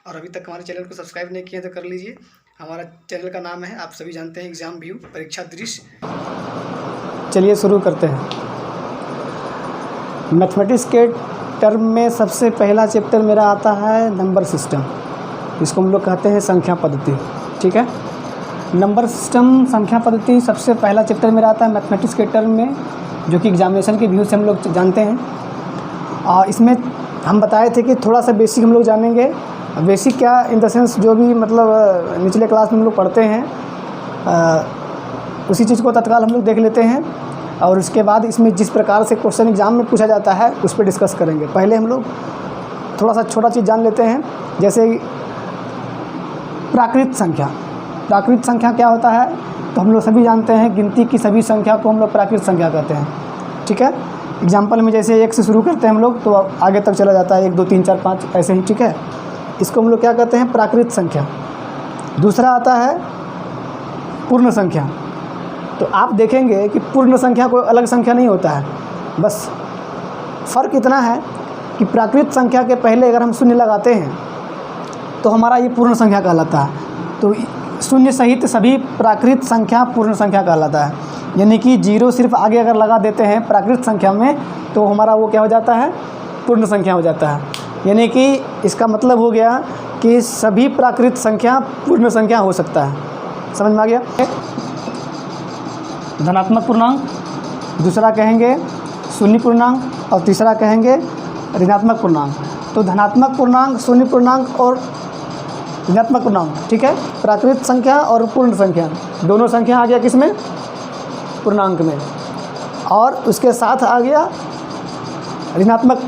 और अभी तक हमारे चैनल को सब्सक्राइब नहीं किए तो कर लीजिए। हमारा चैनल का नाम है, आप सभी जानते हैं, एग्ज़ाम व्यू, परीक्षा दृश्य। चलिए शुरू करते हैं। मैथमेटिक्स के टर्म में सबसे पहला चैप्टर मेरा आता है नंबर सिस्टम, इसको हम लोग कहते हैं संख्या पद्धति। ठीक है, नंबर सिस्टम संख्या पद्धति सबसे पहला चैप्टर मेरा आता है मैथमेटिक्स के टर्म में, जो कि एग्जामिनेशन के व्यू से हम लोग जानते हैं। और इसमें हम बताए थे कि थोड़ा सा बेसिक हम लोग जानेंगे। बेसिक क्या, इन द सेंस जो भी मतलब निचले क्लास में हम लोग पढ़ते हैं उसी चीज़ को तत्काल हम लोग देख लेते हैं, और उसके बाद इसमें जिस प्रकार से क्वेश्चन एग्जाम में पूछा जाता है उस पर डिस्कस करेंगे। पहले हम लोग थोड़ा सा छोटा चीज़ जान लेते हैं, जैसे प्राकृत संख्या। प्राकृत संख्या क्या होता है, तो हम लोग सभी जानते हैं गिनती की सभी संख्या को हम लोग प्राकृत संख्या कहते हैं। ठीक है, एग्जाम्पल में जैसे 1 से शुरू करते हैं हम लोग तो आगे तक चला जाता है 1 2 3 4 5 ऐसे ही। ठीक है, इसको हम लोग क्या कहते हैं, प्राकृत संख्या। दूसरा आता है पूर्ण संख्या। तो आप देखेंगे कि पूर्ण संख्या कोई अलग संख्या नहीं होता है, बस फ़र्क इतना है कि प्राकृत संख्या के पहले अगर हम शून्य लगाते हैं तो हमारा ये पूर्ण संख्या कहलाता है। तो शून्य सहित सभी प्राकृत संख्या पूर्ण संख्या कहलाता है। यानी कि 0 सिर्फ आगे अगर लगा देते हैं प्राकृत संख्या में तो हमारा वो क्या हो जाता है, पूर्ण संख्या हो जाता है। यानी कि इसका मतलब हो गया कि सभी प्राकृत संख्या पूर्ण संख्या हो सकता है। समझ में आ गया। धनात्मक पूर्णांक, दूसरा कहेंगे शून्य पूर्णांक, और तीसरा कहेंगे ऋणात्मक पूर्णांक। तो धनात्मक पूर्णांक, शून्य पूर्णांक और ऋणात्मक पूर्णांक। ठीक है, प्राकृत संख्या और पूर्ण संख्या दोनों संख्या आ गया किसमें, पूर्णांक में, और उसके साथ आ गया ऋणात्मक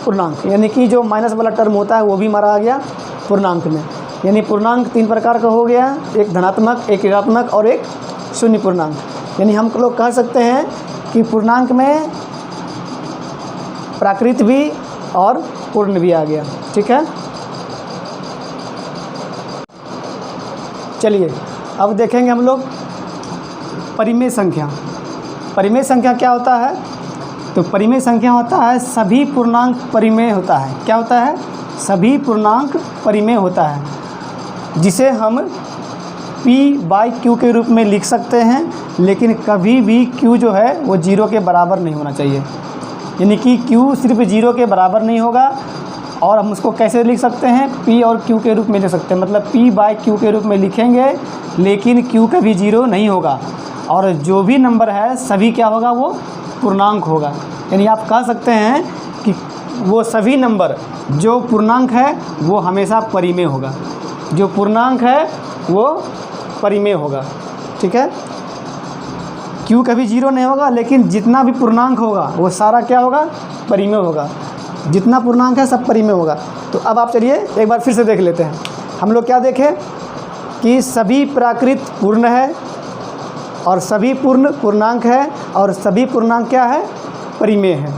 पूर्णांक, यानी कि जो माइनस वाला टर्म होता है वो भी हमारा आ गया पूर्णांक में। यानी पूर्णांक 3 प्रकार का हो गया, एक धनात्मक, एक ऋणात्मक और एक शून्य पूर्णांक। यानी हम लोग कह सकते हैं कि पूर्णांक में प्राकृत भी और पूर्ण भी आ गया। ठीक है, चलिए अब देखेंगे हम लोग परिमेय संख्या। परिमेय संख्या क्या होता है, तो परिमेय संख्या होता है सभी पूर्णांक परिमेय होता है। क्या होता है, सभी पूर्णांक परिमेय होता है, जिसे हम p/q के रूप में लिख सकते हैं, लेकिन कभी भी q जो है वो 0 के बराबर नहीं होना चाहिए। यानी कि q सिर्फ 0 के बराबर नहीं होगा, और हम उसको कैसे लिख सकते हैं, p और q के रूप में लिख सकते हैं। मतलब p/q के रूप में लिखेंगे, लेकिन q कभी 0 नहीं होगा, और जो भी नंबर है सभी क्या होगा, वो पूर्णांक होगा। यानी आप कह सकते हैं कि वो सभी नंबर जो पूर्णांक है वो हमेशा परिमेय होगा, जो पूर्णांक है वो परिमेय होगा। ठीक है, q कभी 0 नहीं होगा, लेकिन जितना भी पूर्णांक होगा वो सारा क्या होगा, परिमेय होगा। जितना पूर्णांक है सब परिमेय होगा। तो अब आप चलिए एक बार फिर से देख लेते हैं। हम लोग क्या देखें कि सभी प्राकृत पूर्ण है, और सभी पूर्ण पूर्णांक है, और सभी पूर्णांक क्या है, परिमेय है।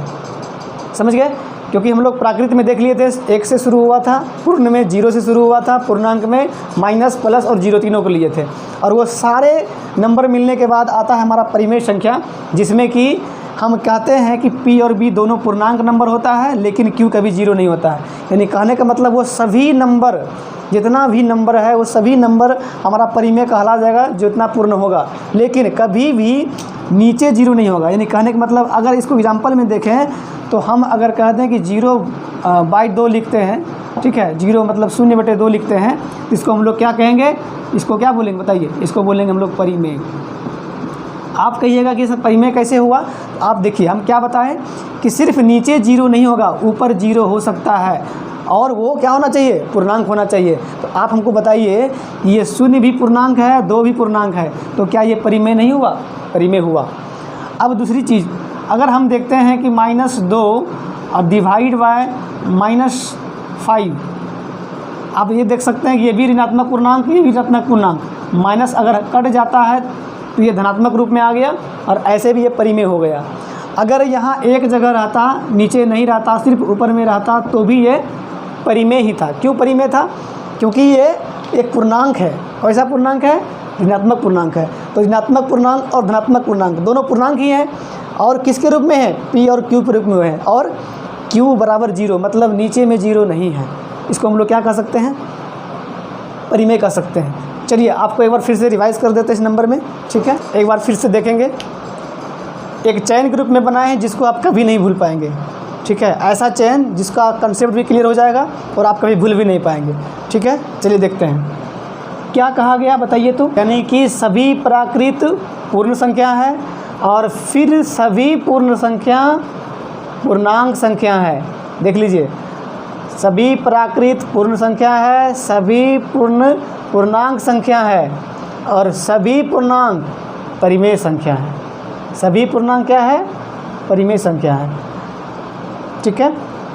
समझ गए, क्योंकि हम लोग प्राकृत में देख लिए थे 1 से शुरू हुआ था, पूर्ण में 0 से शुरू हुआ था, पूर्णांक में माइनस, प्लस और 0 तीनों को लिए थे, और वो सारे नंबर मिलने के बाद आता है हमारा परिमेय संख्या, जिसमें कि हम कहते हैं कि p और b दोनों पूर्णांक नंबर होता है, लेकिन q कभी 0 नहीं होता है। यानी कहने का मतलब वो सभी नंबर, जितना भी नंबर है वो सभी नंबर हमारा परिमेय कहला जाएगा, जो इतना पूर्ण होगा, लेकिन कभी भी नीचे 0 नहीं होगा। यानी कहने का मतलब अगर इसको एग्जाम्पल में देखें तो हम अगर कहते हैं कि 0/2 लिखते हैं, ठीक है, 0 मतलब 0/2 लिखते हैं, इसको हम लोग क्या कहेंगे, इसको क्या बोलेंगे बताइए, इसको बोलेंगे हम लोग परिमेय। आप कहिएगा कि सब परिमेय कैसे हुआ, तो आप देखिए हम क्या बताएं कि सिर्फ नीचे 0 नहीं होगा, ऊपर 0 हो सकता है, और वो क्या होना चाहिए, पूर्णांक होना चाहिए। तो आप हमको बताइए, ये 0 भी पूर्णांक है, 2 भी पूर्णांक है, तो क्या ये परिमेय नहीं हुआ, परिमेय हुआ। अब दूसरी चीज़, अगर हम देखते हैं कि -2 और डिवाइड बाय -5, आप ये देख सकते हैं कि ये भी ऋणात्मक पूर्णांक, ये भी ऋणात्मक पूर्णांक, माइनस अगर कट जाता है तो ये धनात्मक रूप में आ गया, और ऐसे भी ये परिमेय हो गया। अगर यहाँ एक जगह रहता, नीचे नहीं रहता, सिर्फ ऊपर में रहता, तो भी ये परिमेय ही था। क्यों परिमेय था, क्योंकि ये एक पूर्णांक है। कैसा पूर्णांक है, ऋणात्मक पूर्णांक है। तो ऋणात्मक पूर्णांक और धनात्मक पूर्णांक दोनों पूर्णांक ही हैं, और किसके रूप में है, p और q के रूप में है, और q बराबर 0, मतलब नीचे में 0 नहीं है। इसको हम लोग क्या कह सकते हैं, परिमेय कह सकते हैं। चलिए आपको एक बार फिर से रिवाइज़ कर देते हैं इस नंबर में, ठीक है। एक बार फिर से देखेंगे, एक चैन के रूप में बनाए हैं जिसको आप कभी नहीं भूल पाएंगे, ठीक है। ऐसा चैन जिसका कंसेप्ट भी क्लियर हो जाएगा और आप कभी भूल भी नहीं पाएंगे, ठीक है। चलिए देखते हैं क्या कहा गया, बताइए तो। यानी कि सभी प्राकृत पूर्ण संख्या है और फिर सभी पूर्ण संख्या पूर्णांक संख्या है। देख लीजिए, सभी प्राकृत पूर्ण संख्या है, सभी पूर्णांक संख्या है और सभी पूर्णांक परिमेय संख्या है। सभी पूर्णांक क्या है, परिमेय संख्या है, ठीक है।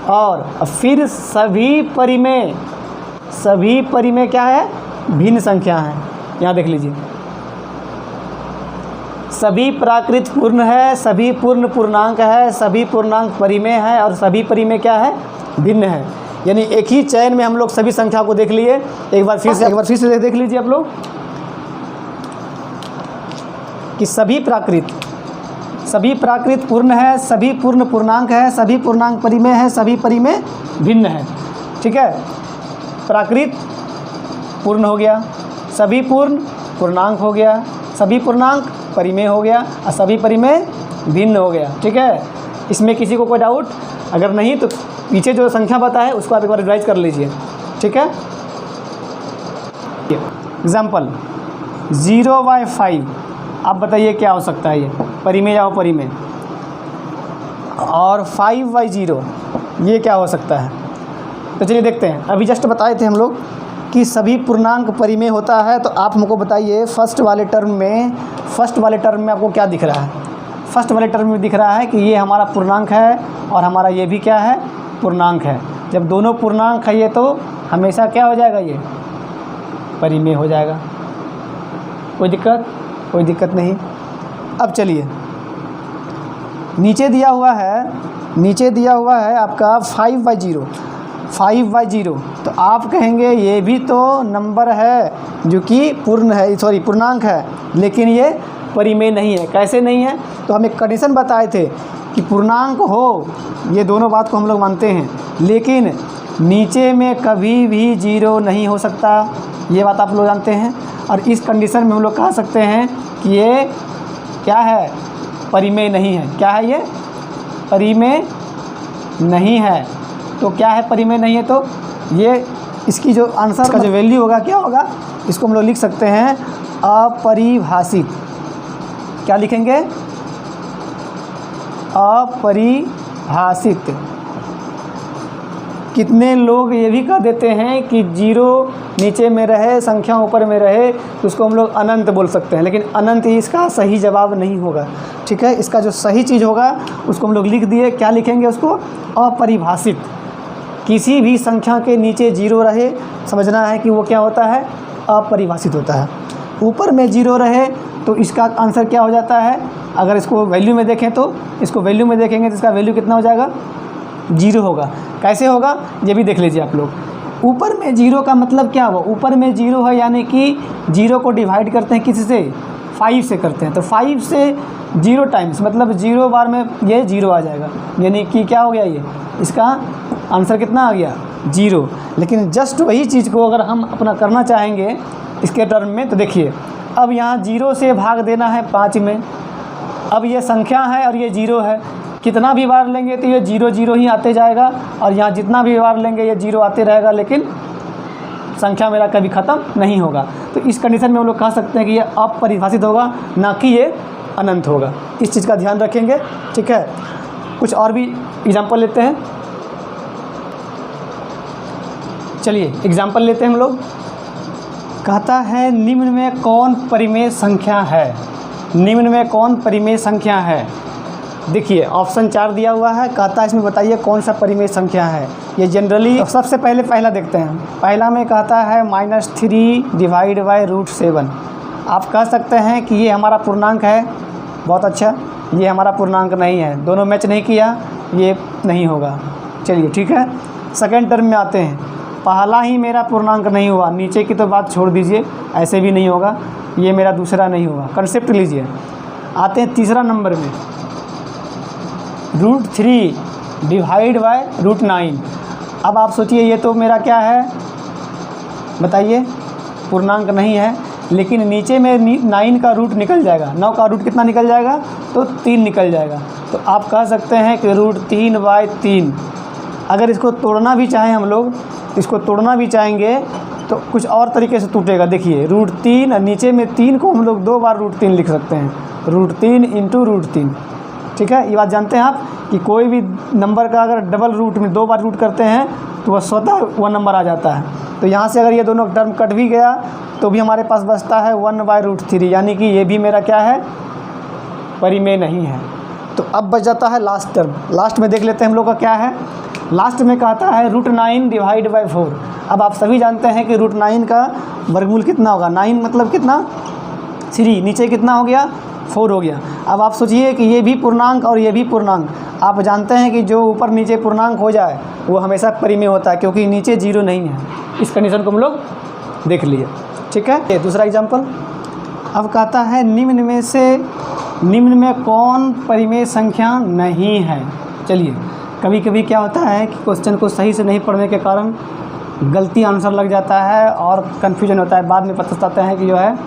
और फिर सभी परिमेय क्या है, भिन्न संख्या है। यहाँ देख लीजिए, सभी प्राकृत पूर्ण है, सभी पूर्ण पूर्णांक है, सभी पूर्णांक परिमेय है और सभी परिमेय क्या है, भिन्न है। यानी एक ही चयन में हम लोग सभी संख्या को देख लिए। एक बार फिर से देख लीजिए आप लोग कि सभी प्राकृत पूर्ण है, सभी पूर्ण पूर्णांक है, सभी पूर्णांक परिमेय है, सभी परिमेय भिन्न है, ठीक है। प्राकृत पूर्ण हो गया, सभी पूर्ण पूर्णांक हो गया, सभी पूर्णांक परिमेय हो गया और सभी परिमेय भिन्न हो गया, ठीक है। इसमें किसी को कोई डाउट अगर नहीं तो पीछे जो संख्या बताए उसको आप एक बार रिवाइज कर लीजिए, ठीक है। एग्जाम्पल 0/5, आप बताइए क्या हो सकता है, ये परिमेय या अपरिमेय। और 5/0 ये क्या हो सकता है। तो चलिए देखते हैं। अभी जस्ट बताए थे हम लोग कि सभी पूर्णांक परिमेय होता है। तो आप हमको बताइए फर्स्ट वाले टर्म में आपको क्या दिख रहा है। फर्स्ट वाले टर्म में दिख रहा है कि ये हमारा पूर्णांक है और हमारा ये भी क्या है, पूर्णांक है। जब दोनों पूर्णांक है ये तो हमेशा क्या हो जाएगा, ये परिमेय हो जाएगा। कोई दिक्कत नहीं। अब चलिए नीचे दिया हुआ है आपका 5/0। तो आप कहेंगे ये भी तो नंबर है जो कि पूर्णांक है, लेकिन ये परिमेय नहीं है। कैसे नहीं है, तो हम एक कंडीशन बताए थे कि पूर्णांक हो, ये दोनों बात को हम लोग मानते हैं, लेकिन नीचे में कभी भी 0 नहीं हो सकता, ये बात आप लोग जानते हैं। और इस कंडीशन में हम लोग कह सकते हैं कि ये क्या है, परिमेय नहीं है। क्या है ये, परिमेय नहीं है। तो क्या है, परिमेय नहीं है। तो ये इसकी जो आंसर का जो वैल्यू होगा क्या होगा, इसको हम लोग लिख सकते हैं अपरिभाषित। क्या लिखेंगे, अपरिभाषित। कितने लोग ये भी कह देते हैं कि 0 नीचे में रहे, संख्या ऊपर में रहे तो उसको हम लोग अनंत बोल सकते हैं, लेकिन अनंत इसका सही जवाब नहीं होगा, ठीक है। इसका जो सही चीज़ होगा उसको हम लोग लिख दिए। क्या लिखेंगे उसको, अपरिभाषित। किसी भी संख्या के नीचे 0 रहे, समझना है कि वो क्या होता है, अपरिभाषित होता है। ऊपर में 0 रहे तो इसका आंसर क्या हो जाता है, अगर इसको वैल्यू में देखें तो इसको वैल्यू में देखेंगे तो इसका वैल्यू कितना हो जाएगा, 0 होगा। कैसे होगा ये भी देख लीजिए आप लोग। ऊपर में 0 का मतलब क्या हुआ, ऊपर में 0 है यानी कि 0 को डिवाइड करते हैं किसी से, 5 से करते हैं। तो 5 से 0 टाइम्स मतलब 0 बार में ये 0 आ जाएगा, यानी कि क्या हो गया, ये इसका आंसर कितना आ गया, 0। लेकिन जस्ट वही चीज़ को अगर हम अपना करना चाहेंगे इसके टर्म में, तो देखिए अब यहाँ 0 से भाग देना है 5 में। अब ये संख्या है और ये 0 है, कितना भी बार लेंगे तो ये 0 0 ही आते जाएगा और यहाँ जितना भी बार लेंगे ये 0 आते रहेगा, लेकिन संख्या मेरा कभी ख़त्म नहीं होगा। तो इस कंडीशन में हम लोग कह सकते हैं कि ये अपरिभाषित होगा, ना कि ये अनंत होगा। इस चीज़ का ध्यान रखेंगे, ठीक है। कुछ और भी एग्जाम्पल लेते हैं। चलिए एग्जाम्पल लेते हैं हम लोग। कहता है निम्न में कौन परिमेय संख्या है, निम्न में कौन परिमेय संख्या है। देखिए ऑप्शन 4 दिया हुआ है, कहता है इसमें बताइए कौन सा परिमेय संख्या है। ये जनरली सबसे पहले पहला देखते हैं। पहला में कहता है -3/√7। आप कह सकते हैं कि ये हमारा पूर्णांक है, बहुत अच्छा। ये हमारा पूर्णांक नहीं है, दोनों मैच नहीं किया, ये नहीं होगा। चलिए ठीक है। सेकेंड टर्म में आते हैं। पहला ही मेरा पूर्णांक नहीं हुआ, नीचे की तो बात छोड़ दीजिए, ऐसे भी नहीं होगा। ये मेरा दूसरा नहीं होगा, कंसेप्ट लीजिए। आते हैं तीसरा नंबर में, √3/√9। अब आप सोचिए ये तो मेरा क्या है, बताइए, पूर्णांक नहीं है, लेकिन नीचे में 9 का रूट निकल जाएगा, 9 का रूट कितना निकल जाएगा, तो 3 निकल जाएगा। तो आप कह सकते हैं कि √3/3। अगर इसको तोड़ना भी चाहें हम लोग, इसको तोड़ना भी चाहेंगे तो कुछ और तरीके से टूटेगा। देखिए √3 और नीचे में 3 को हम लोग 2 बार √3 लिख सकते हैं, √3 × √3। ठीक है, ये बात जानते हैं आप कि कोई भी नंबर का अगर डबल रूट में 2 बार रूट करते हैं तो वह स्वतः वह नंबर आ जाता है। तो यहाँ से अगर ये दोनों टर्म कट भी गया तो भी हमारे पास बचता है 1/√3, यानी कि ये भी मेरा क्या है, परिमेय नहीं है। तो अब बच जाता है लास्ट टर्म। लास्ट में देख लेते हैं हम लोग का क्या है। लास्ट में कहता है √9/4। अब आप सभी जानते हैं कि √9 का वर्गमूल कितना होगा, 9 मतलब कितना, 3, नीचे कितना हो गया, 4 हो गया। अब आप सोचिए कि ये भी पूर्णांक और ये भी पूर्णांक। आप जानते हैं कि जो ऊपर नीचे पूर्णांक हो जाए वो हमेशा परिमेय होता है, क्योंकि नीचे 0 नहीं है। इस कंडीशन को हम लोग देख लिए। ठीक है, ये दूसरा एग्जाम्पल। अब कहता है निम्न में कौन परिमेय संख्या नहीं है। चलिए, कभी कभी क्या होता है कि क्वेश्चन को सही से नहीं पढ़ने के कारण गलती आंसर लग जाता है और कन्फ्यूजन होता है, बाद में पता चलता है कि जो है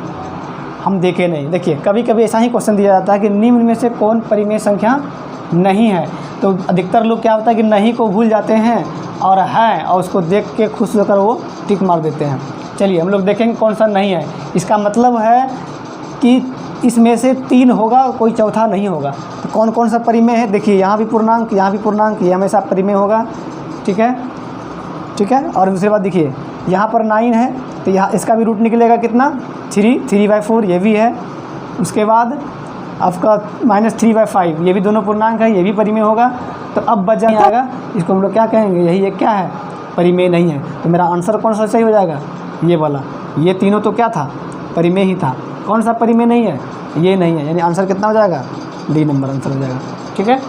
हम देखे नहीं। देखिए कभी कभी ऐसा ही क्वेश्चन दिया जाता है कि निम्न में से कौन परिमेय संख्या नहीं है, तो अधिकतर लोग क्या होता है कि नहीं को भूल जाते हैं और है, और उसको देख के खुश होकर वो टिक मार देते हैं। चलिए हम लोग देखेंगे कौन सा नहीं है। इसका मतलब है कि इसमें से 3 होगा, कोई चौथा नहीं होगा। तो कौन कौन सा परिमेय है, देखिए यहाँ भी पूर्णांक, यहाँ भी पूर्णांक, ये हमेशा परिमेय होगा। ठीक है, ठीक है। और दूसरी बात देखिए, यहाँ पर 9 है तो यहाँ इसका भी रूट निकलेगा कितना, 3/4, ये भी है। उसके बाद आपका -3/5, ये भी दोनों पूर्णांक है, ये भी परिमेय होगा। तो अब बच जाएगा, इसको हम लोग क्या कहेंगे, यही एक क्या है, परिमेय नहीं है। तो मेरा आंसर कौन सा सही हो जाएगा, ये वाला। ये तीनों तो क्या था, परिमेय ही था। कौन सा परिमेय नहीं है, ये नहीं है, यानी आंसर कितना हो जाएगा, D नंबर आंसर हो जाएगा। ठीक है।